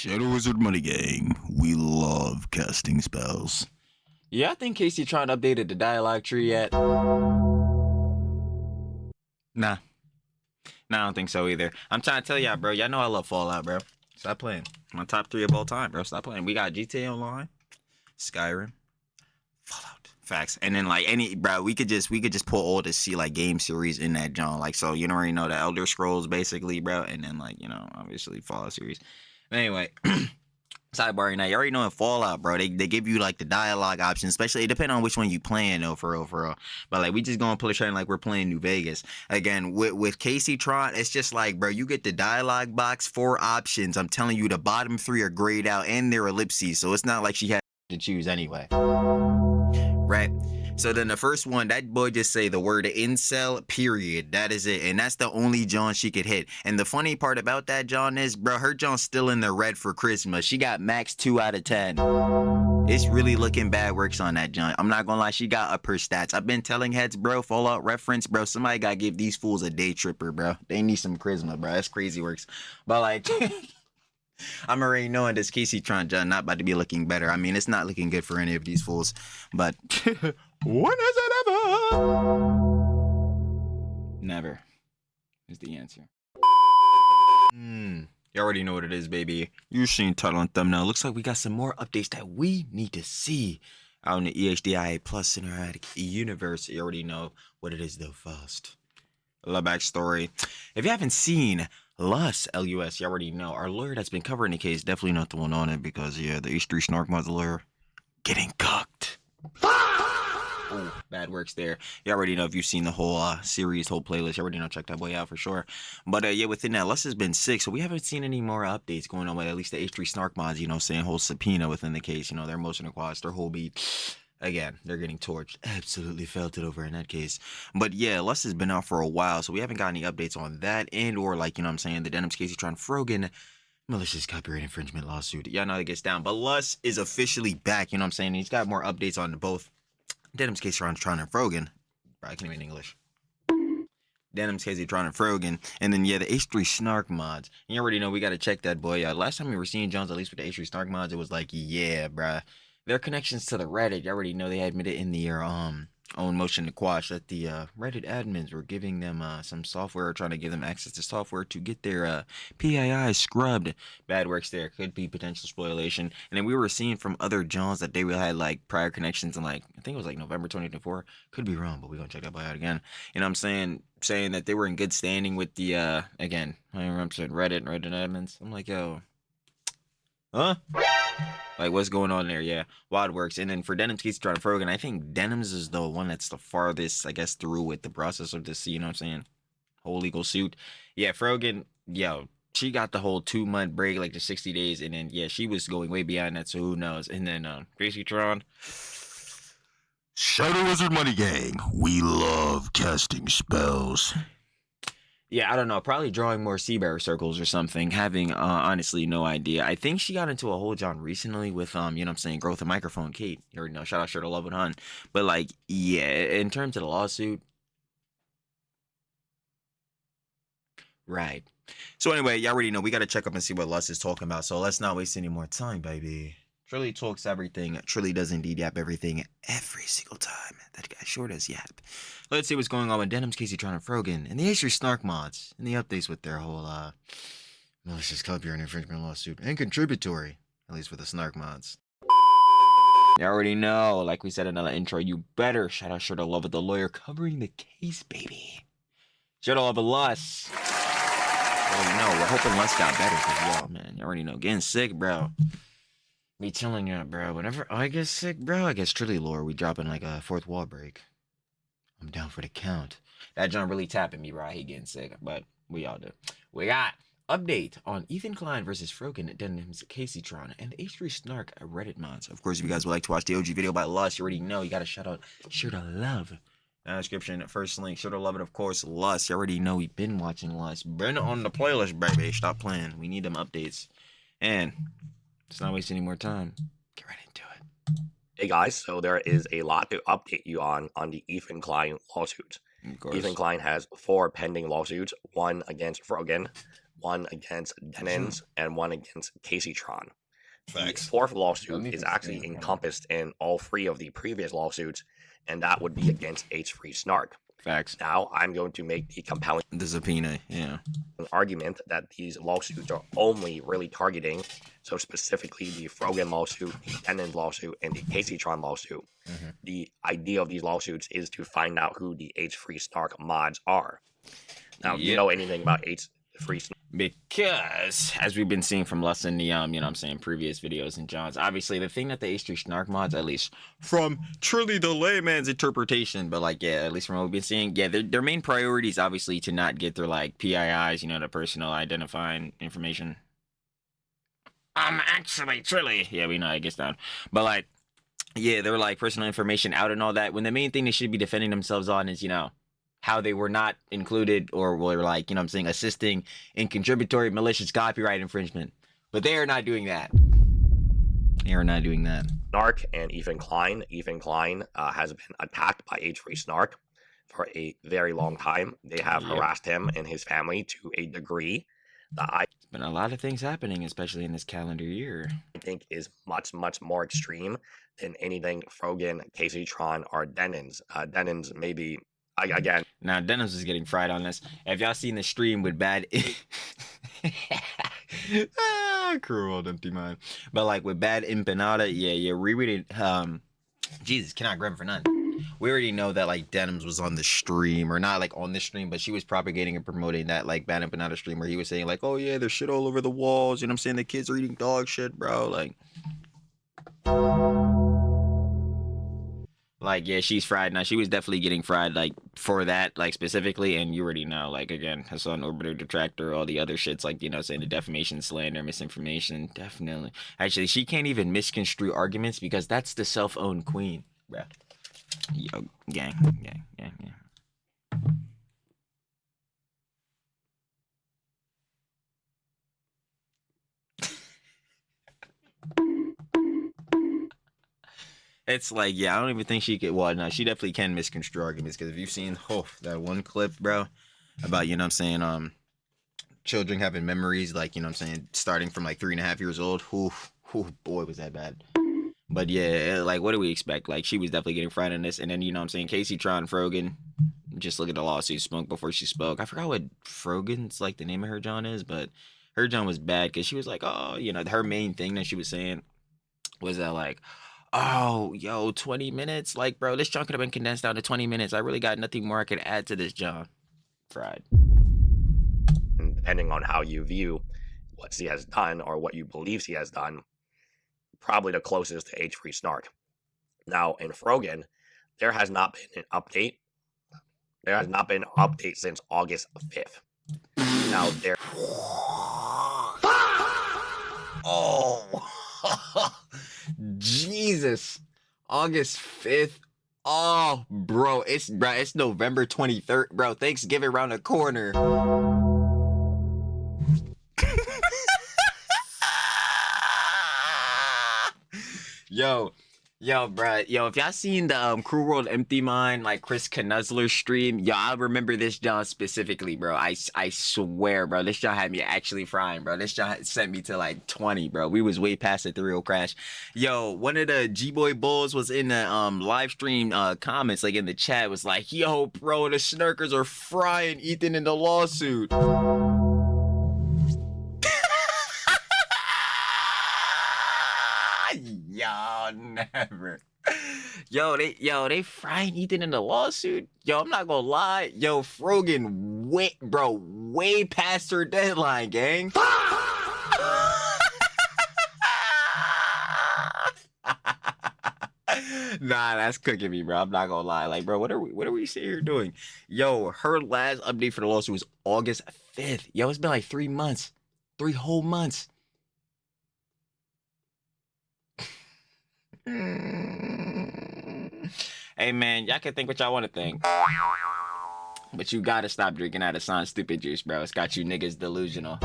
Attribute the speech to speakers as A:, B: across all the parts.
A: Shadow Wizard Money Gang. We love casting spells.
B: Yeah, I think Kaceytron updated the dialogue tree yet. Nah, I don't think so either. I'm trying to tell y'all, bro. Y'all know I love Fallout, bro. Stop playing. My top 3 of all time, bro. Stop playing. We got GTA Online, Skyrim, Fallout. Facts. And then like we could just pull all the game series in that genre. Like, so you already know the Elder Scrolls basically, bro. And then obviously Fallout series. But anyway. Sidebar, now you already know in Fallout, bro, they give you like the dialogue options, especially it depends on which one you playing though, for real. But like we just gonna push it like we're playing New Vegas. Again, with Kaceytron, it's just like, bro, you get the dialogue box, 4 options. I'm telling you, the bottom 3 are grayed out and they're ellipses, so it's not like she had to choose anyway. Right? So then the first one, that boy just say the word incel, period. That is it. And that's the only John she could hit. And the funny part about that John is, bro, her John's still in the red for Christmas. She got max 2 out of 10. It's really looking bad works on that John. I'm not gonna lie, she got up her stats. I've been telling heads, bro, Fallout reference, bro, somebody gotta give these fools a day tripper, bro. They need some charisma, bro. That's crazy works. But like... I'm already knowing this Kaceytron John not about to be looking better. I mean, it's not looking good for any of these fools. But when has it ever? Never is the answer. You already know what it is, baby. You've seen title and thumbnail. Looks like we got some more updates that we need to see out in the EHDIA Plus Cinematic Universe. You already know what it is, though, first. A little backstory. If you haven't seen Lus, L-U-S, you already know. Our lawyer that's been covering the case, definitely not the one on it, because, yeah, the H3 Snark mod's lawyer getting cooked. Oh, bad works there. You already know if you've seen the whole series, whole playlist. You already know, check that boy out for sure. But, yeah, within that, Lus has been sick, so we haven't seen any more updates going on with at least the H3 Snark mods, saying whole subpoena within the case. Their motion requests, their whole beat. Again, they're getting torched. Absolutely felt it over in that case. But yeah, Lus has been out for a while, so we haven't got any updates on that, and or the Denims Kaceytron Frogan malicious copyright infringement lawsuit. Y'all know it gets down. But Lus is officially back, He's got more updates on both Denims Kaceytron and Frogan. Bro, I can't even English. Denims Kaceytron and Frogan. And then, yeah, the H3 Snark mods. And you already know we got to check that boy out. Last time we were seeing Jones, at least with the H3 Snark mods, it was like, yeah, bruh. Their connections to the Reddit, you already know they admitted in their own motion to quash that the Reddit admins were giving them some software, trying to give them access to software to get their PII scrubbed. Bad works there. Could be potential spoliation. And then we were seeing from other Johns that they had prior connections in I think it was November 2024. Could be wrong, but we're going to check that boy out again. Saying that they were in good standing with the, again, I remember saying Reddit admins. I'm like, yo, huh? What's going on there? Yeah, wild works. And then for Denims Kaceytron Frogan, I think Denims is the one that's the farthest, I guess, through with the process of this, whole legal suit. Yeah, Frogan, yo, she got the whole 2-month break, the 60 days, and then, yeah, she was going way beyond that, so who knows. And then, Kaceytron.
A: Shadow Wizard Money Gang. We love casting spells.
B: Yeah, I don't know. Probably drawing more sea bear circles or something. Having honestly no idea. I think she got into a whole John recently with growth of microphone Kate. You already know. Shout out, sure to love it, hun. But yeah, in terms of the lawsuit, right. So anyway, you already know we gotta check up and see what Lus is talking about. So let's not waste any more time, baby. Trilly talks everything. Trilly does indeed yap everything every single time. That guy sure does yap. Let's see what's going on with Denims, Kaceytron, and Frogan, and the H3 Snark mods, and the updates with their whole malicious copyright infringement lawsuit, and contributory, at least for the Snark mods. You already know, like we said in another intro, you better shout out Sure to Love It, the lawyer covering the case, baby. Sure to Love It, Lus. Well, we're hoping Lus got better, because, yo, man, you already know, getting sick, bro. Me telling you, bro, whenever I get sick, bro, I get Trilly lore, we dropping a 4th wall break. I'm down for the count. That John really tapping me, bro. I hate getting sick, but we all do. We got update on Ethan Klein versus Frogan, Denims Kaceytron, and H3 Snark Reddit mods. Of course, if you guys would like to watch the OG video by Lus, you already know you got to shout out Sure to Love. Description, first link, Sure to Love It, of course, Lus. You already know we've been watching Lus. Been on the playlist, baby. Stop playing. We need them updates. And let's not waste any more time. Get right into it.
C: Hey guys, so there is a lot to update you on the Ethan Klein lawsuit. Ethan Klein has 4 pending lawsuits, 1 against Frogan, one against Denims, and one against Kaceytron.
B: Facts.
C: The fourth lawsuit
B: Let me
C: is
B: fix
C: actually
B: screen.
C: encompassed in all three of the previous lawsuits, and that would be against H3 Snark.
B: Facts.
C: Now, I'm going to make the compelling
B: The subpoena, yeah.
C: argument that these lawsuits are only really targeting, so specifically the Frogan lawsuit, the Denims lawsuit, and the Kaceytron lawsuit. The idea of these lawsuits is to find out who the H3 Snark mods are. Now, do you know anything about H3 Snark?
B: Because, as we've been seeing from Less in the, previous videos and John's, obviously the thing that the H3 Snark mods, at least from truly the layman's interpretation, but like, yeah, at least from what we've been seeing, yeah, their main priority is obviously to not get their, like, PIIs, the personal identifying information. Actually, truly, yeah, we know it gets down, but like, yeah, they're like personal information out and all that, when the main thing they should be defending themselves on is, how they were not included or were like, assisting in contributory malicious copyright infringement. But they are not doing that. They are not doing that.
C: Snark and Ethan Klein. Ethan Klein has been attacked by H3 Snark for a very long time. They have harassed him and his family to a degree that I
B: been a lot of things happening, especially in this calendar year.
C: I think is much, much more extreme than anything Frogan, Kaceytron, or Denims. Denims maybe... Again,
B: now Denims is getting fried on this. If y'all seen the stream with bad cruel empty mind, but like with bad empanada, yeah, we already Jesus, cannot grab him for none. We already know that like Denims was on the stream, or not like on the stream, but she was propagating and promoting that like bad empanada stream where he was saying like, oh yeah, there's shit all over the walls, you know what I'm saying, the kids are eating dog shit, bro, like, yeah, she's fried. Now, she was definitely getting fried, like, for that, like, specifically. And you already know, like, again, Hassan Orbiter Detractor, all the other shits, like, saying the defamation, slander, misinformation. Definitely. Actually, she can't even misconstrue arguments because that's the self-owned queen, bruh. Yo, gang. It's like, yeah, I don't even think she could. Well, no, she definitely can misconstrue arguments because if you've seen that one clip, bro, about, children having memories, like, starting from like 3.5 years old. Boy, was that bad. But yeah, like, what do we expect? Like, she was definitely getting fried in this. And then, Kaceytron Frogan, just look at the lawsuit, spoke before she spoke. I forgot what Frogan's, like, the name of her John is, but her John was bad because she was like, oh, her main thing that she was saying was that, like, oh, yo, 20 minutes? Like, bro, this John could have been condensed down to 20 minutes. I really got nothing more I could add to this John. Fried.
C: Depending on how you view what she has done or what you believe she has done, probably the closest to H3 Snark. Now, in Frogan, there has not been an update. There has not been an update since August 5th. Now, there...
B: Oh... Jesus, August 5th. Oh, bro, it's November 23rd, bro. Thanksgiving around the corner. Yo, bro, if y'all seen the Cruel World Empty Mind, like Chris Knuzzler stream, yo, I remember this John specifically, bro. I swear, bro, this John had me actually frying, bro. This John sent me to like 20, bro. We was way past the 3-0 crash. Yo, one of the G-Boy Bulls was in the live stream comments, like in the chat, was like, yo, bro, the Snarkers are frying Ethan in the lawsuit. Y'all never. Yo, they frying Ethan in the lawsuit. Yo, I'm not gonna lie. Yo, Frogan, way past her deadline, gang. Nah, that's cooking me, bro. I'm not gonna lie. Like, bro, what are we sitting here doing? Yo, her last update for the lawsuit was August 5th. Yo, it's been like 3 months. 3 whole months. Hey man, y'all can think what y'all want to think, but you gotta stop drinking out of Sans stupid juice, bro. It's got you niggas delusional.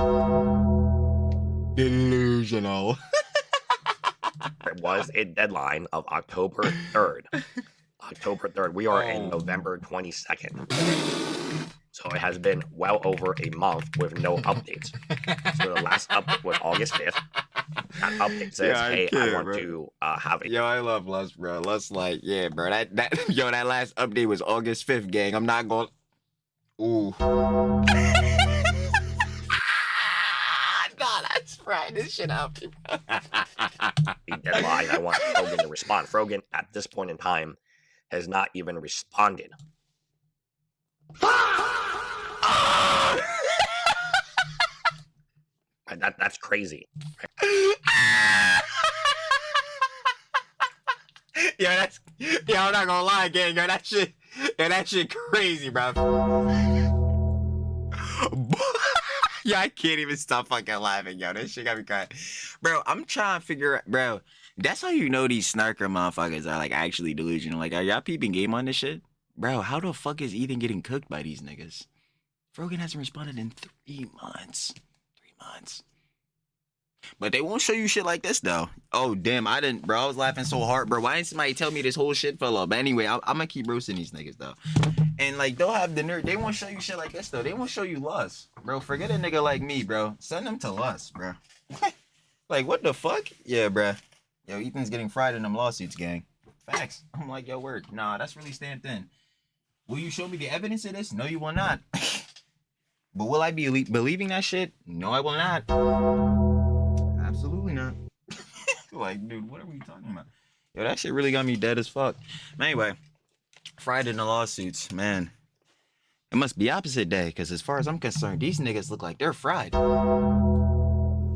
C: It was a deadline of October 3rd. October 3rd. We are in November 22nd. So it has been well over a month with no updates. So the last update was August 5th. That update says,
B: Yeah, I
C: hey, I
B: can't,
C: want
B: bro.
C: to have a
B: Yo, I love Lust, bro. Lust, like, yeah, bro. That yo, that last update was August 5th, gang. I'm not going. Ooh. Nah, that's right. This shit out, bro.
C: deadline. I want Frogan to respond. Frogan, at this point in time, has not even responded. That's crazy.
B: I'm not gonna lie, gang. Yo, that shit crazy, bro. Yo, I can't even stop fucking laughing, yo. This shit got me crying. Bro, I'm trying to figure out, bro, that's how you know these snarker motherfuckers are, like, actually delusional. Like, are y'all peeping game on this shit? Bro, how the fuck is Ethan getting cooked by these niggas? Frogan hasn't responded in 3 months. 3 months. But they won't show you shit like this, though. Oh, damn, I was laughing so hard, bro. Why didn't somebody tell me this whole shit fell up? But anyway, I'm gonna keep roasting these niggas, though. And, like, they'll have the nerd. They won't show you shit like this, though. They won't show you Lust. Bro, forget a nigga like me, bro. Send them to Lust, bro. Like, what the fuck? Yeah, bro. Yo, Ethan's getting fried in them lawsuits, gang. Facts. I'm like, yo, word. Nah, that's really stamped in. Will you show me the evidence of this? No, you will not. But will I be believing that shit? No, I will not. Absolutely not. Like, dude, what are we talking about? Yo, that shit really got me dead as fuck. Anyway, fried in the lawsuits, man. It must be opposite day, because as far as I'm concerned, these niggas look like they're fried.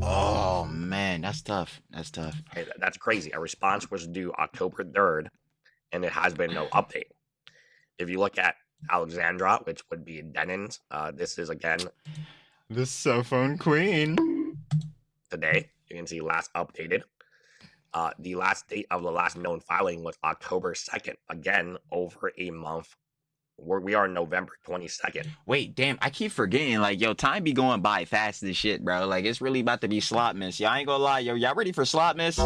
B: Oh, man, that's tough. That's tough.
C: Hey, that's crazy. A response was due October 3rd, and it has been no update. If you look at Alexandra, which would be Denims, this is, again,
B: the cell phone queen.
C: Today, you can see last updated. The last date of the last known filing was October 2nd. Again, over a month. We are November 22nd.
B: Wait, damn, I keep forgetting. Like, yo, time be going by fast as shit, bro. Like, it's really about to be Slopmas. Y'all ain't gonna lie, yo. Y'all ready for Slopmas?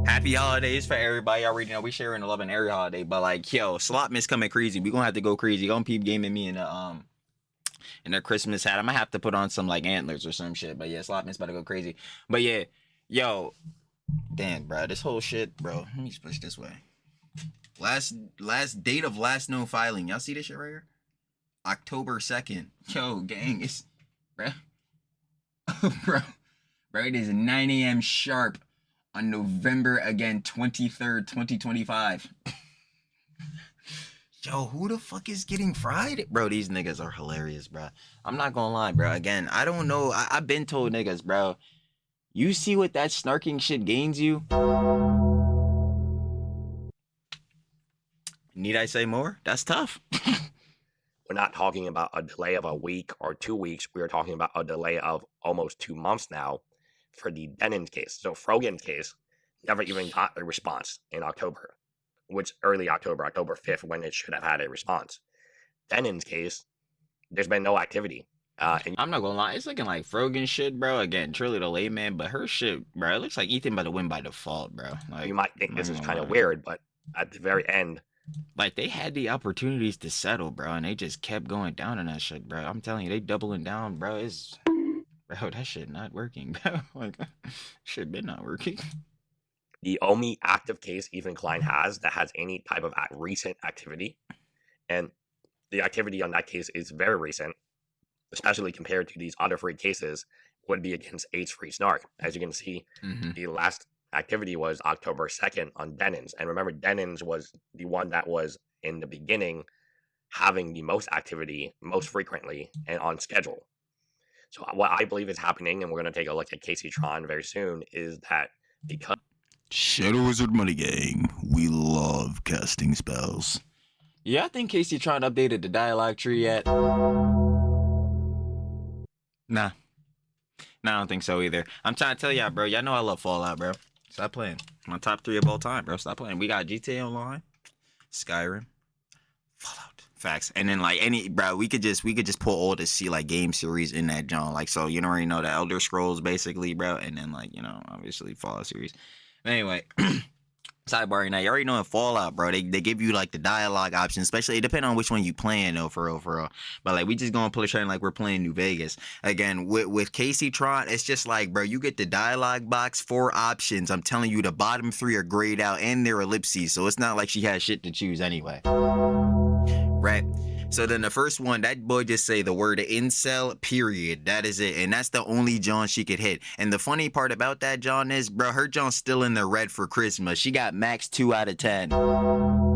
B: Happy holidays for everybody. Y'all already know we sharing the love in every holiday. But, like, yo, Slopmas coming crazy. We gonna have to go crazy. Gonna peep gaming me in the Christmas hat. I'm gonna have to put on some, like, antlers or some shit. But, yeah, Slopmas about to go crazy. But, yeah, yo, damn, bro. This whole shit, bro. Let me push this way. Last date of last known filing. Y'all see this shit right here? October 2nd. Yo, gang, it's bro. bro, it is 9 a.m. sharp on November 23rd, 2025. Yo, who the fuck is getting fried? Bro, these niggas are hilarious, bro. I'm not gonna lie, bro. Again, I don't know. I've been told niggas, bro. You see what that snarking shit gains you? Need I say more? That's tough.
C: We're not talking about a delay of a week or 2 weeks. We are talking about a delay of almost 2 months now for the Denims case. So Frogan's case never even got a response in October, which early October, October 5th, when it should have had a response. Denims case, there's been no activity. And
B: I'm not gonna lie, it's looking like Frogan shit, bro. Again, truly the layman, but her shit, bro, it looks like Ethan about to win by default, bro. Like,
C: you might think this is kind of weird, but at the very end,
B: like, they had the opportunities to settle, bro, and they just kept going down on that shit, bro. I'm telling you, they doubling down, bro. Bro, that shit not working, bro. Like, shit been not working.
C: The only active case Ethan Klein has that has any type of recent activity, and the activity on that case is very recent, especially compared to these other 3 cases, would be against H3 Snark. As you can see, the last activity was October 2nd on Denims. And remember, Denims was the one that was in the beginning having the most activity most frequently and on schedule. So what I believe is happening, and we're going to take a look at Kaceytron very soon, is that because
A: Shadow Wizard Money Gang, we love casting spells.
B: Yeah, I think Kaceytron updated the dialogue tree yet. Nah, I don't think so either. I'm trying to tell y'all, bro. Y'all know I love Fallout, bro. Stop playing. My top 3 of all time, bro. Stop playing. We got GTA Online, Skyrim, Fallout. Facts. And then, like, bro, we could just pull all the like game series in that genre. Like, so you already know the Elder Scrolls basically, bro. And then, like, you know, obviously Fallout series. But anyway, Sidebar, now you already know in Fallout, bro. They give you like the dialogue options, especially it depends on which one you playing though, for real. But like we just gonna play trying like we're playing New Vegas again with Kaceytron. It's just like, bro, you get the dialogue box, 4 options. I'm telling you, the bottom 3 are grayed out and they're ellipses, so it's not like she has shit to choose anyway, right? So then the first one, that boy just say the word incel, period. That is it. And that's the only John she could hit. And the funny part about that John is, bro, her John's still in the red for Christmas. She got max 2 out of 10.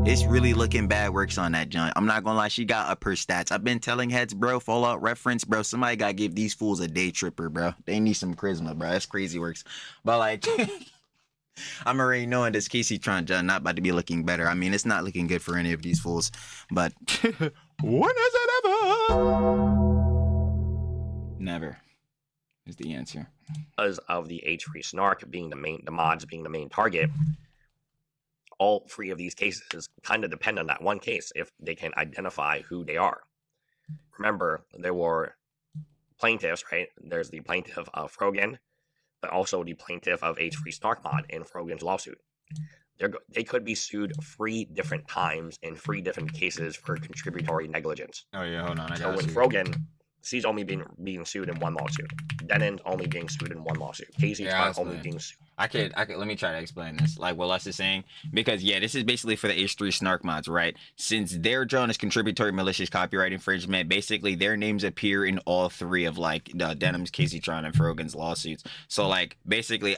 B: It's really looking bad works on that John. I'm not gonna lie, she got up her stats. I've been telling heads, bro, Fallout reference, bro, somebody gotta give these fools a day tripper, bro. They need some charisma, bro. That's crazy works. But like... I'm already knowing this Kaceytron John not about to be looking better. I mean, it's not looking good for any of these fools. But when has it ever? Never is the answer.
C: Because of the H3 Snark being the mods being the main target, all 3 of these cases kind of depend on that one case if they can identify who they are. Remember, there were plaintiffs, right? There's the plaintiff of Frogan, but also the plaintiff of H3 Snark mod in Frogan's lawsuit. They could be sued 3 different times in 3 different cases for contributory negligence.
B: Oh yeah, hold on.
C: So when Frogan, she's only being sued in 1 lawsuit. Denims only being sued in 1 lawsuit. Kaceytron only being sued.
B: I could let me try to explain this. Like what Les is saying, because yeah, this is basically for the H3 Snark mods, right? Since their John is contributory malicious copyright infringement, basically their names appear in all 3 of like the Denims, Kaceytron, and Frogan's lawsuits. So like basically,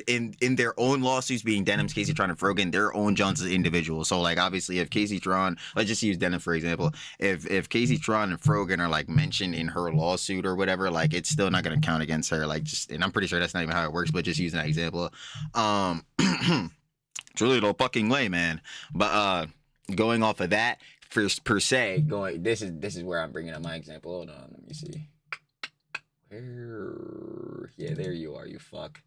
B: in their own lawsuits, being Denims, Kaceytron, and Frogan, their own Johns as individuals. So like obviously, if Kaceytron, let's just use Denim for example, if Kaceytron and Frogan are like mentioned in her lawsuit or whatever, like it's still not gonna count against her. Like just, and I'm pretty sure that's not even how it works, but just using that example. It's really no fucking way, man. But going off of that, per se, this is where I'm bringing up my example. Hold on, let me see. Yeah, there you are, you fuck.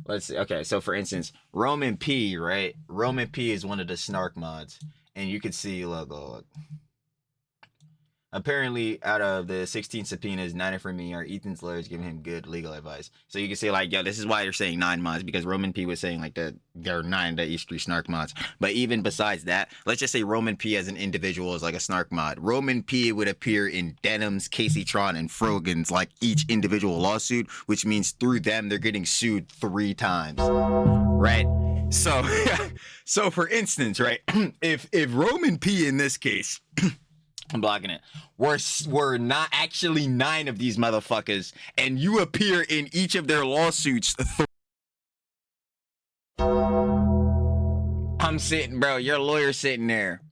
B: Let's see. Okay, so for instance, Roman P, right? Roman P is one of the Snark mods, and you can see, look. Apparently, out of the 16 subpoenas, 9 for me are Ethan's lawyers giving him good legal advice. So you can say like, yo, this is why they're saying 9 mods, because Roman P was saying like that there are 9 that H3 Snark mods. But even besides that, let's just say Roman P as an individual is like a Snark mod. Roman P would appear in Denims, Kaceytron, and Frogan's like each individual lawsuit, which means through them they're getting sued 3 times, right? So, so for instance, right, if Roman P in this case. I'm blocking it. We're not actually 9 of these motherfuckers, and you appear in each of their lawsuits. I'm sitting, bro. Your lawyer's sitting there.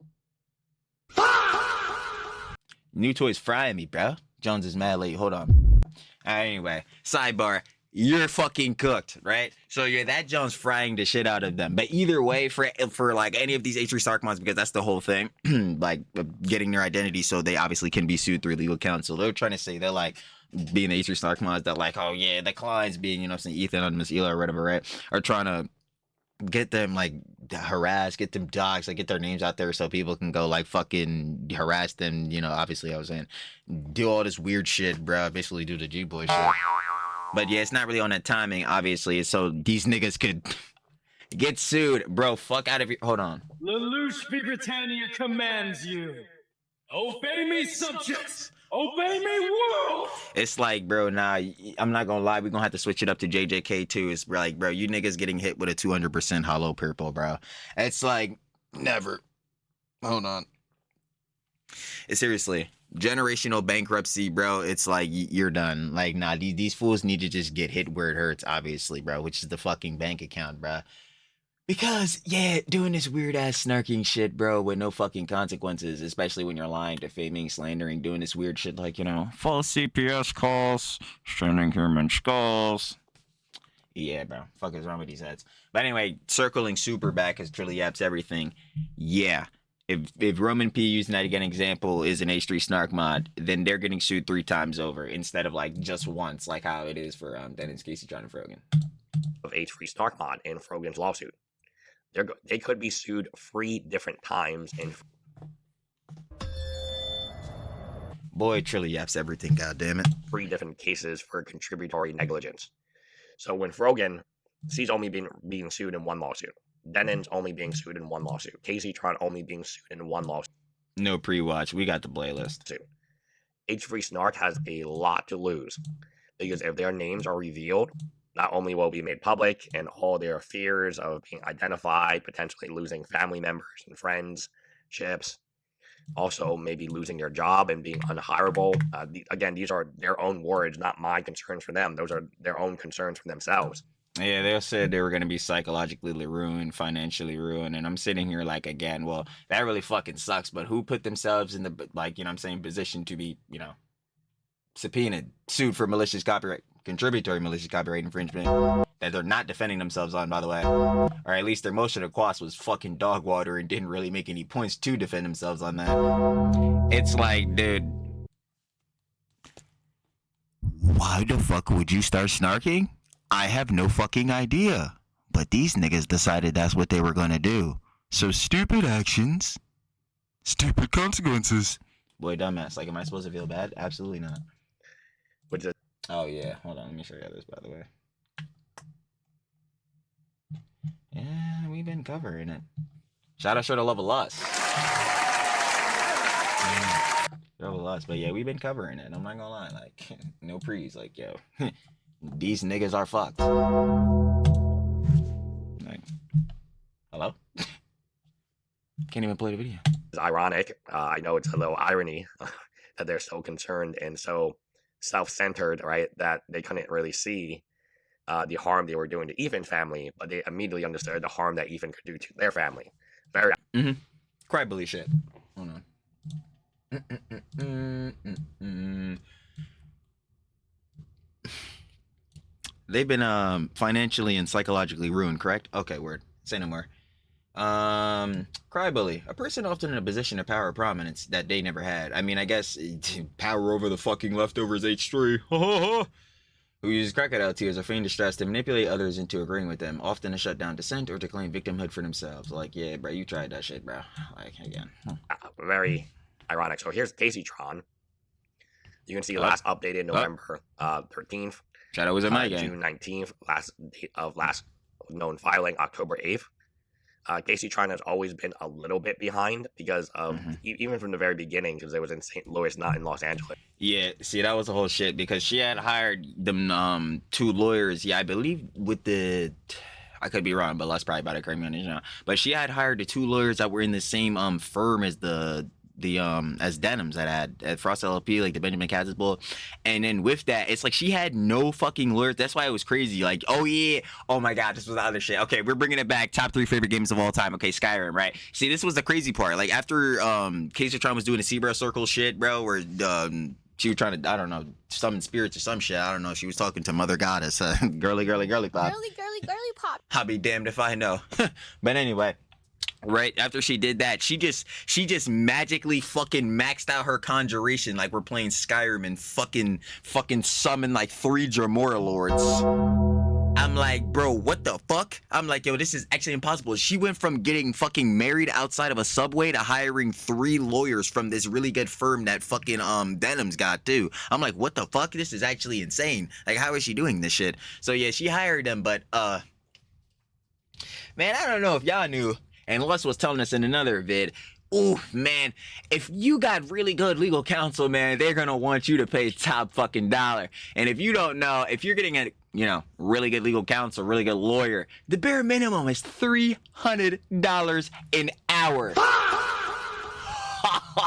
B: New toys frying me, bro. Jones is mad late. Hold on. Anyway, sidebar. You're fucking cooked, right? So you're that Jones frying the shit out of them. But either way, for like any of these H3 Snark mods, because that's the whole thing, like getting their identity, so they obviously can be sued through legal counsel. They're trying to say they're like being the H3 Snark mods that like, oh yeah, the clients being, you know, saying Ethan and Miss Ela or whatever, right? Are trying to get them like harassed, get them doxxed, like get their names out there so people can go like fucking harass them. You know, obviously I was saying do all this weird shit, bro. Basically do the G-boy shit. But yeah, it's not really on that timing, obviously, so these niggas could get sued. Bro, fuck out of here. Hold on.
D: Lelouch Britannia commands you. Obey me, subjects. Obey me, world.
B: It's like, bro, nah, I'm not gonna lie. We're gonna have to switch it up to JJK too. It's like, bro, you niggas getting hit with a 200% hollow purple, bro. It's like, never. Hold on. Seriously. Generational bankruptcy, bro. It's like you're done. Like, nah, these fools need to just get hit where it hurts, obviously, bro, which is the fucking bank account, bro. Because, yeah, doing this weird ass snarking shit, bro, with no fucking consequences, especially when you're lying, defaming, slandering, doing this weird shit like, you know, false CPS calls, sending human skulls. Yeah, bro. Fuck is wrong with these heads? But anyway, circling super back as TrillTalksEverything. Yeah. If Roman P using that again example is an H3 Snark mod, then they're getting sued 3 times over instead of like just once, like how it is for Denims, Kaceytron, and Frogan.
C: Of H3 Snark mod in Frogan's lawsuit, they could be sued 3 different times in.
B: Boy, TrillTalksEverything, goddammit.
C: 3 different cases for contributory negligence. So when Frogan, she's only being sued in 1 lawsuit. Denims only being sued in one lawsuit. Kaceytron only being sued in one lawsuit.
B: No pre-watch. We got the playlist.
C: H3 Snark has a lot to lose because if their names are revealed, not only will it be made public and all their fears of being identified, potentially losing family members and friendships, also maybe losing their job and being unhireable. Again, these are their own words, not my concerns for them. Those are their own concerns for themselves.
B: Yeah, they said they were going to be psychologically ruined, financially ruined, and I'm sitting here like, again, well, that really fucking sucks, but who put themselves in the, like, you know what I'm saying, position to be, you know, subpoenaed, sued for malicious copyright, contributory malicious copyright infringement that they're not defending themselves on, by the way, or at least their motion of cost was fucking dog water and didn't really make any points to defend themselves on that. It's like, dude,
A: Why the fuck would you start snarking? I have no fucking idea. But these niggas decided that's what they were gonna do. So stupid actions, stupid consequences.
B: boy, dumbass. Like, am I supposed to feel bad? Absolutely not.
C: Which is
B: Oh yeah, hold on. Let me show you this, by the way. Yeah, we've been covering it. Shout out to Love of Lust. Love of Lust, but yeah, we've been covering it. I'm not gonna lie, like, no prees, like, yo, these niggas are fucked. Like, hello? Can't even play the video.
C: ironic. I know it's a little irony that they're so concerned and so self-centered, right, that they couldn't really see the harm they were doing to Ethan's family, but they immediately understood the harm that Ethan could do to their family. Very
B: Cry bully shit. Hold on. They've been financially and psychologically ruined, correct? Okay, word. Say no more. Cry bully. A person often in a position of power or prominence that they never had. I mean, I guess power over the fucking leftovers H3. Who uses crocodile tears or feign distress to manipulate others into agreeing with them, often to shut down dissent or to claim victimhood for themselves. Like, yeah, bro, you tried that shit, bro. Like, again.
C: very ironic. So here's Kaceytron. You can see last updated November 13th.
B: Shadow was in my game.
C: June 19th, last date of last known filing, October 8th. Kaceytron has always been a little bit behind because of, even from the very beginning, because it was in St. Louis, not in Los Angeles.
B: Yeah, see, that was the whole shit because she had hired them 2 lawyers. Yeah, I believe with the, I could be wrong, but let's probably about to correct me on this now. But she had hired the 2 lawyers that were in the same firm as the as Denims that had at Frost LLP, like the Benjamin Katz's bull. And then with that, it's like she had no fucking lawyers. That's why it was crazy. Like, oh yeah, oh my god, this was the other shit. Okay, we're bringing it back. Top 3 favorite games of all time. Okay, Skyrim, right? See, this was the crazy part. Like after Kaceytron was doing the Zebra Circle shit, bro, where she was trying to, I don't know, summon spirits or some shit. I don't know. She was talking to Mother Goddess. Girly pop.
E: Girly pop.
B: I'll be damned if I know. But anyway, right after she did that, she just magically fucking maxed out her conjuration like we're playing Skyrim and fucking summon like 3 Dremora lords. I'm like, bro, what the fuck? I'm like, yo, this is actually impossible. She went from getting fucking married outside of a subway to hiring 3 lawyers from this really good firm that fucking Denims got too. I'm like, what the fuck? This is actually insane. Like, how is she doing this shit? So yeah, she hired them, but man, I don't know if y'all knew, and Les was telling us in another vid, ooh, man, if you got really good legal counsel, man, they're gonna want you to pay top fucking dollar. And if you don't know, if you're getting a, you know, really good legal counsel, really good lawyer, the bare minimum is $300 an hour.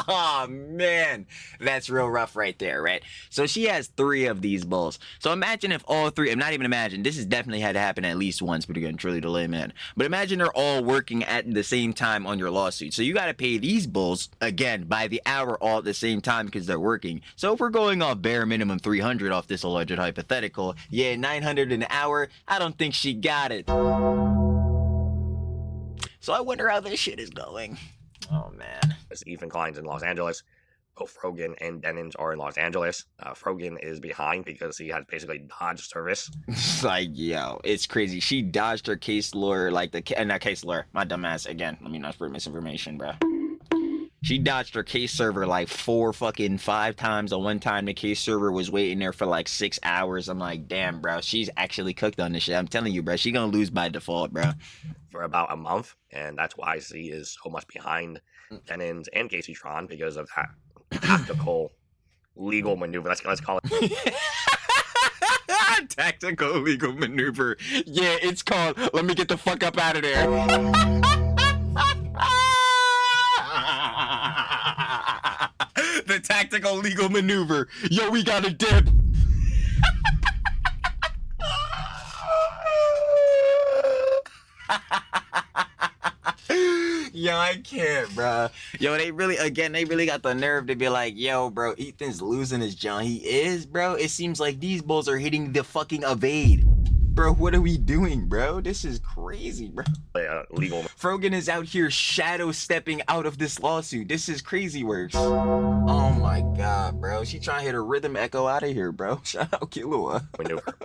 B: Oh man, that's real rough right there, right? So she has 3 of these bulls. So imagine if all 3, I'm not even imagine, this has definitely had to happen at least once, but again, truly the layman. But imagine they're all working at the same time on your lawsuit. So you got to pay these bulls, again, by the hour all at the same time because they're working. So if we're going off bare minimum 300 off this alleged hypothetical, yeah, 900 an hour, I don't think she got it. So I wonder how this shit is going. Oh man.
C: Ethan Klein's in Los Angeles. Both Frogan and Denims are in Los Angeles. Frogan is behind because he has basically dodged service.
B: It's like, yo, it's crazy. She dodged her case lawyer, like not case lawyer, my dumbass. Again, let me not spread misinformation, bro. She dodged her case server like 5 times. The one time the case server was waiting there for like 6 hours. I'm like, damn, bro, she's actually cooked on this shit. I'm telling you, bro, she gonna lose by default, bro.
C: For about a month, and that's why she is so much behind Denims and Kaceytron because of that tactical legal maneuver. Let's call it.
B: Tactical legal maneuver. Yeah, it's called let me get the fuck up out of there. The tactical legal maneuver. Yo, we got a dip. Yo, I can't, bro. Yo, they really got the nerve to be like, yo, bro, Ethan's losing his John. He is, bro. It seems like these bulls are hitting the fucking evade. Bro, what are we doing, bro? This is crazy, bro.
C: Legal.
B: Frogan is out here shadow stepping out of this lawsuit. This is crazy works. Oh my god, bro. She trying to hit a rhythm echo out of here, bro. Shout out Killua.
C: Maneuver.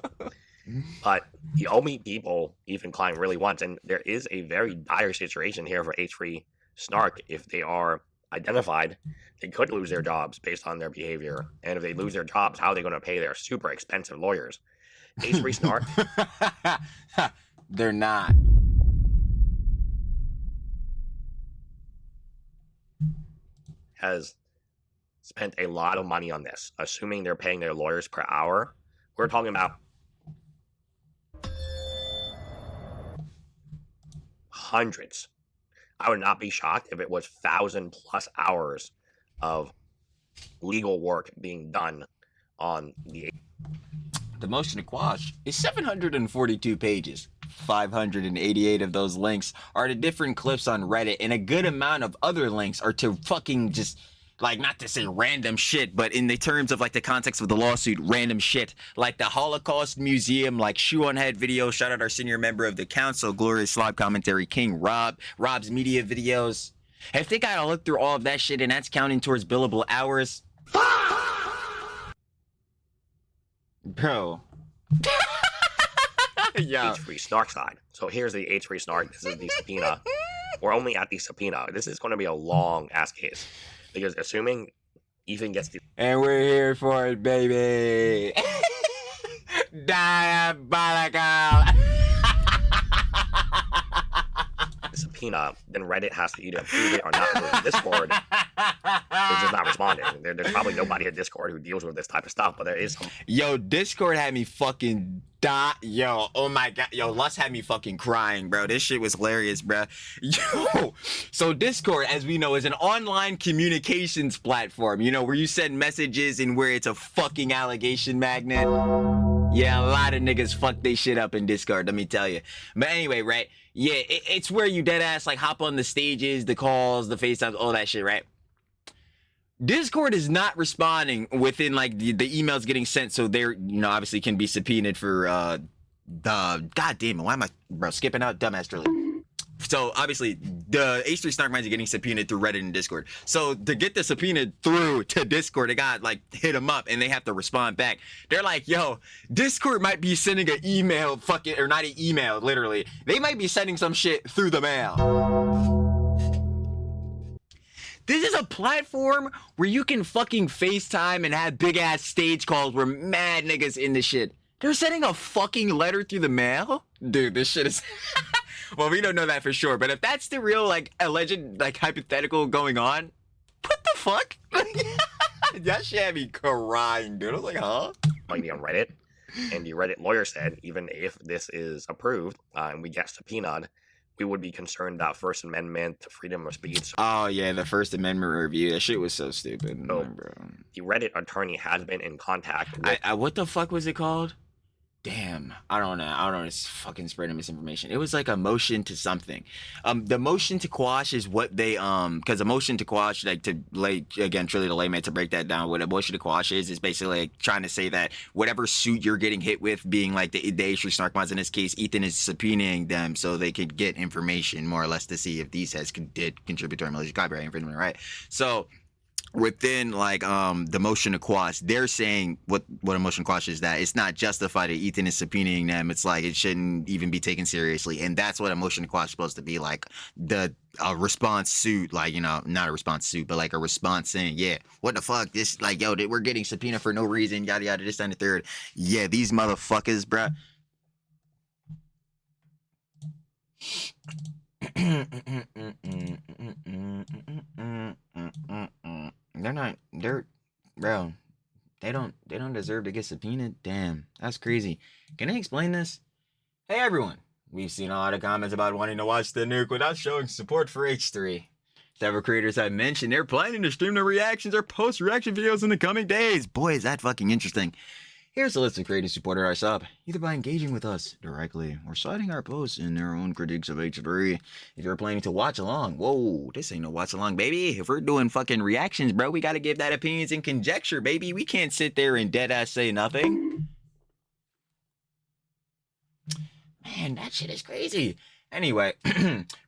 C: But the only people Ethan Klein really wants, and there is a very dire situation here for H3 Snark. If they are identified, they could lose their jobs based on their behavior. And if they lose their jobs, how are they going to pay their super expensive lawyers? H3 Snark?
B: They're not.
C: Has spent a lot of money on this, assuming they're paying their lawyers per hour. We're talking about hundreds. I would not be shocked if it was 1,000+ hours of legal work being done on the
B: motion to quash is 742 pages. 588 of those links are to different clips on Reddit, and a good amount of other links are to fucking just, like, not to say random shit, but in the terms of, like, the context of the lawsuit, random shit. Like the Holocaust Museum, like, Shoe on Head video. Shout out our senior member of the council, Glorious Slop Commentary King, Rob's media videos. If they gotta look through all of that shit and that's counting towards billable hours, bro. Yeah.
C: H3 Snark side. So here's the H3 Snark. This is the subpoena. We're only at the subpoena. This is going to be a long ass case. Because assuming Ethan gets the...
B: And we're here for it, baby. Diabolical.
C: subpoena, then Reddit has to either approve it or not approve it. Discord is just not responding. There's probably nobody at Discord who deals with this type of stuff, but there is some.
B: Yo, Discord had me fucking Yo, oh my god. Yo, Lust had me fucking crying, bro. This shit was hilarious, bro. Yo, so Discord, as we know, is an online communications platform, you know, where you send messages and where it's a fucking allegation magnet. Yeah, a lot of niggas fuck they shit up in Discord, let me tell you. But anyway, right? Yeah, it's where you dead ass like hop on the stages, the calls, the FaceTimes, all that shit, right? Discord is not responding within like the emails getting sent, so they're, you know, obviously can be subpoenaed for the god damn it, why am I skipping out dumbass Trilly? So obviously the H3 Snark minds are getting subpoenaed through Reddit and Discord. So to get the subpoena through to Discord, they got like hit them up and they have to respond back. They're like, yo, Discord might be sending an email, fucking, or not an email, literally. They might be sending some shit through the mail. This is a platform where you can fucking FaceTime and have big ass stage calls where mad niggas in this shit. They're sending a fucking letter through the mail? Dude, this shit is... Well, we don't know that for sure, but if that's the real, like, alleged, like, hypothetical going on, what the fuck? That shit had me crying, dude. I was like, huh?
C: Might be on Reddit, and the Reddit lawyer said even if this is approved and we get subpoenaed, we would be concerned about First Amendment, freedom of speech.
B: Oh, yeah, the First Amendment review. That shit was so stupid.
C: So,
B: bro.
C: The Reddit attorney has been in contact with...
B: what the fuck was it called? Damn, I don't know. It's fucking spreading misinformation. It was like a motion to something. The motion to quash is what they, because a motion to quash, like to lay, again, truly the layman to break that down, what a motion to quash is basically like trying to say that whatever suit you're getting hit with, being like the H3 Snark mods in this case, Ethan is subpoenaing them so they could get information more or less to see if these did contribute to our malicious copyright infringement, right? So, within like the motion to quash, they're saying what a motion to quash is, that it's not justified that Ethan is subpoenaing them. It's like it shouldn't even be taken seriously, and that's what a motion to quash is supposed to be, like the response suit, like, you know, not a response suit, but like a response saying, yeah, what the fuck, this, like, yo, we're getting subpoena for no reason, yada yada, this and the third. Yeah, these motherfuckers, bruh. Bro, they don't deserve to get subpoenaed. Damn, that's crazy. Can I explain this? Hey everyone, we've seen a lot of comments about wanting to watch the nuke without showing support for H3. Several creators have mentioned they're planning to stream their reactions or post reaction videos in the coming days. Boy, is that fucking interesting. Here's a list of creators who supported our sub, either by engaging with us directly or citing our posts in their own critiques of H3. If you're planning to watch along, whoa, this ain't no watch along, baby. If we're doing fucking reactions, bro, we gotta give that opinions and conjecture, baby. We can't sit there and deadass say nothing. Man, that shit is crazy. Anyway,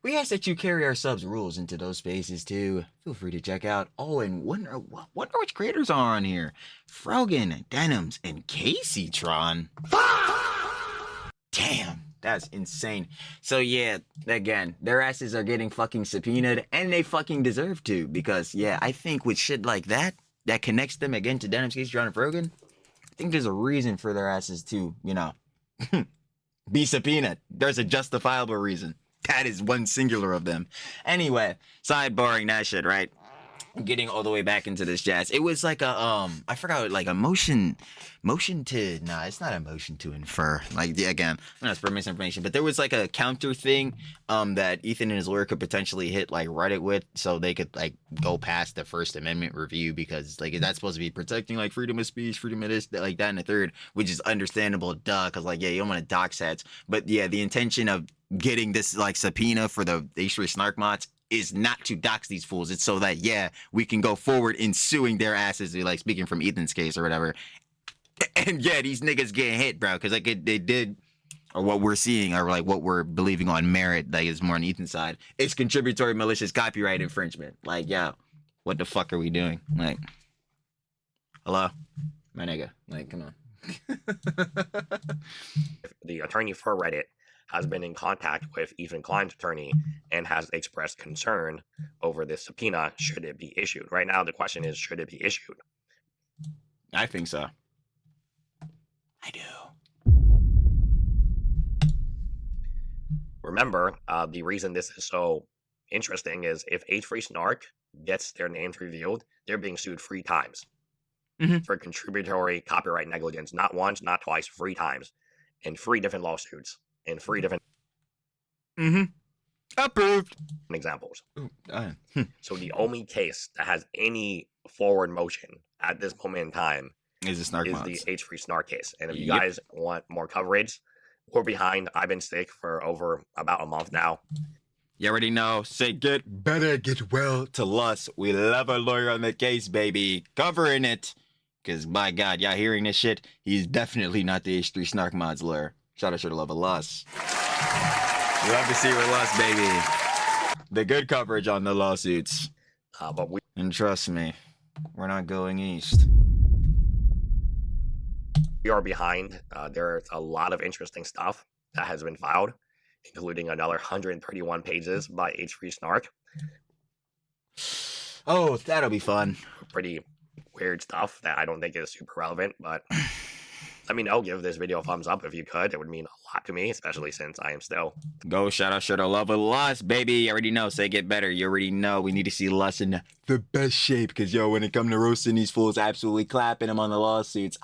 B: we ask that you carry our subs rules into those spaces too. Feel free to check out. Oh, and wonder which creators are on here. Frogan, Denims, and Kaceytron. Damn, that's insane. So yeah, again, their asses are getting fucking subpoenaed, and they fucking deserve to, because yeah, I think with shit like that connects them again to Denims, Kaceytron, and Frogan, I think there's a reason for their asses to, you know, be subpoenaed. There's a justifiable reason. That is one singular of them. Anyway, sidebarring that shit, right? Getting all the way back into this jazz. It was like a I forgot, like a motion to, nah, it's not a motion to infer. Like, yeah, again, I'm not spreading misinformation, but there was like a counter thing that Ethan and his lawyer could potentially hit like Reddit with, so they could like go past the First Amendment review, because like that's supposed to be protecting like freedom of speech, freedom of this, like that, and the third, which is understandable, duh, because like, yeah, you don't want to dox heads, but yeah, the intention of getting this like subpoena for the H3 Snark mods is not to dox these fools. It's so that, yeah, we can go forward in suing their asses, like speaking from Ethan's case or whatever. And yeah, these niggas getting hit, bro, because like they did, or what we're seeing, or like what we're believing on merit, like is more on Ethan's side, it's contributory malicious copyright infringement. Like, yeah, what the fuck are we doing? Like, hello, my nigga, like, come on.
C: The attorney for Reddit has been in contact with Ethan Klein's attorney and has expressed concern over this subpoena, should it be issued. Right now, the question is, should it be issued?
B: I think so. I do.
C: Remember, the reason this is so interesting is if H3 Snark gets their names revealed, they're being sued 3 times for contributory copyright negligence. Not once, not twice, 3 times, in 3 different lawsuits, in 3 different
B: Approved
C: examples.
B: Ooh,
C: So the only case that has any forward motion at this moment in time
B: is the Snark
C: is
B: mods.
C: the H3 Snark case. And if you
B: Yep.
C: guys want more coverage, we're behind. I've been sick for over about a month now.
B: You already know. Say get better, get well to Lust. We love our lawyer on the case, baby. Covering it. Because, by God, y'all hearing this shit? He's definitely not the H3 Snark mods lawyer. Shout out to the love of Lust. We love to see with Lust, baby. The good coverage on the lawsuits.
C: But we
B: And trust me, we're not going east.
C: are behind. There's a lot of interesting stuff that has been filed, including another 131 pages by H3 Snark.
B: Oh, that'll be fun.
C: Pretty weird stuff that I don't think is super relevant, but let me know. Give this video a thumbs up if you could. It would mean a lot to me, especially since I am still.
B: Go shout out, shout out, love of Lust, baby. You already know. Say get better. You already know. We need to see Lust in the best shape. Because, yo, when it comes to roasting these fools, absolutely clapping them on the lawsuits.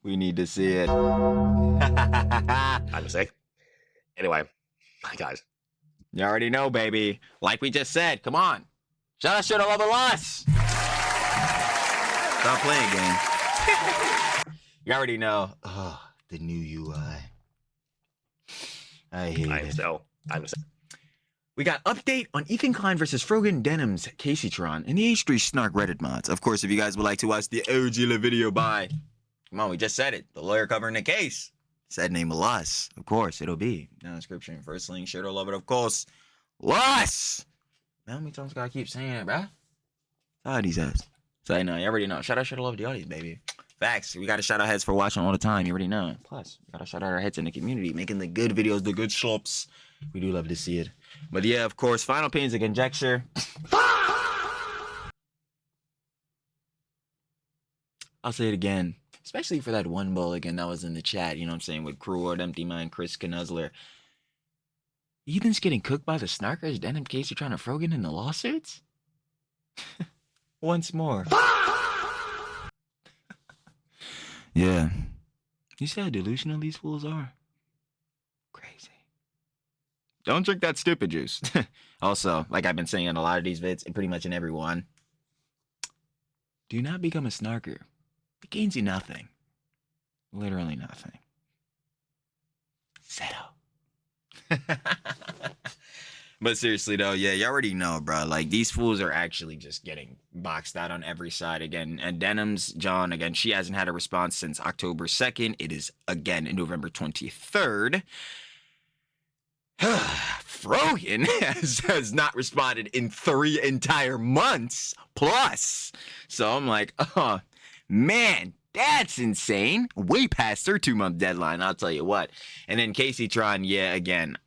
B: We need to see it.
C: I'm sick. Anyway, bye, guys.
B: You already know, baby. Like we just said. Come on. Shout out, shout out, love of Lust. Stop playing, game. You already know. Oh, the new UI. I hate it.
C: I'm still.
B: We got update on Ethan Klein versus Frogan, Denims, Kaceytron, and the H3 Snark Reddit mods. Of course, if you guys would like to watch the OG video by, come on, we just said it, the lawyer covering the case. Said name of Lus. Of course, it'll be down in the description. First link, share to love it, of course. Lus! Man, how many times gotta keep saying it, bruh? Tired these ass. So I know, you already know. Shout out, love the audience, baby. Facts. We gotta shout out heads for watching all the time. You already know. Plus, we gotta shout out our heads in the community, making the good videos, the good slops. We do love to see it. But yeah, of course, final opinions of conjecture. I'll say it again, especially for that one again that was in the chat, you know what I'm saying, with Creward, Empty Mind, Chris Knuzzler. Ethan's getting cooked by the Snarkers, Denim, Kaceytron Frogan in the lawsuits? Once more.
A: Yeah.
B: You see how delusional these fools are? Crazy. Don't drink that stupid juice. Also, like I've been saying in a lot of these vids, and pretty much in every one, do not become a snarker. It gains you nothing. Literally nothing. Settle. But seriously though, yeah, you already know, bro. Like, these fools are actually just getting boxed out on every side again. And Denims, John, again, she hasn't had a response since October 2nd. It is, again, November 23rd. Frogan has not responded in 3 entire months plus. So I'm like, oh, man, that's insane. Way past her 2-month deadline, I'll tell you what. And then Kaceytron, yeah, again,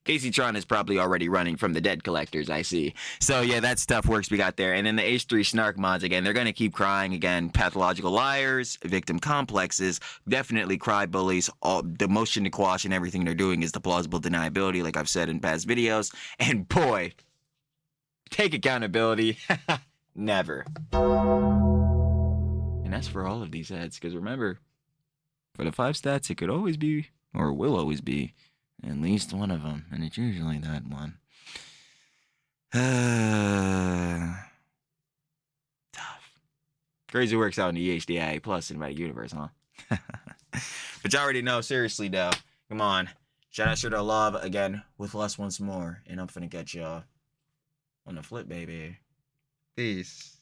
B: Kaceytron is probably already running from the dead collectors, I see. So yeah, that's tough works we got there. And then the H3 Snark mods, again, they're going to keep crying again. Pathological liars, victim complexes, definitely cry bullies. All the motion to quash and everything they're doing is the plausible deniability, like I've said in past videos. And boy, take accountability. Never. And that's for all of these heads, because remember, for the 5 stats, it could always be, or will always be, at least one of them, and it's usually that one. Tough. Crazy works out in the EHDIA plus Cinematic Universe, huh? But you already know, seriously though. Come on. Shout out to love again with less once more. And I'm finna catch y'all on the flip, baby. Peace.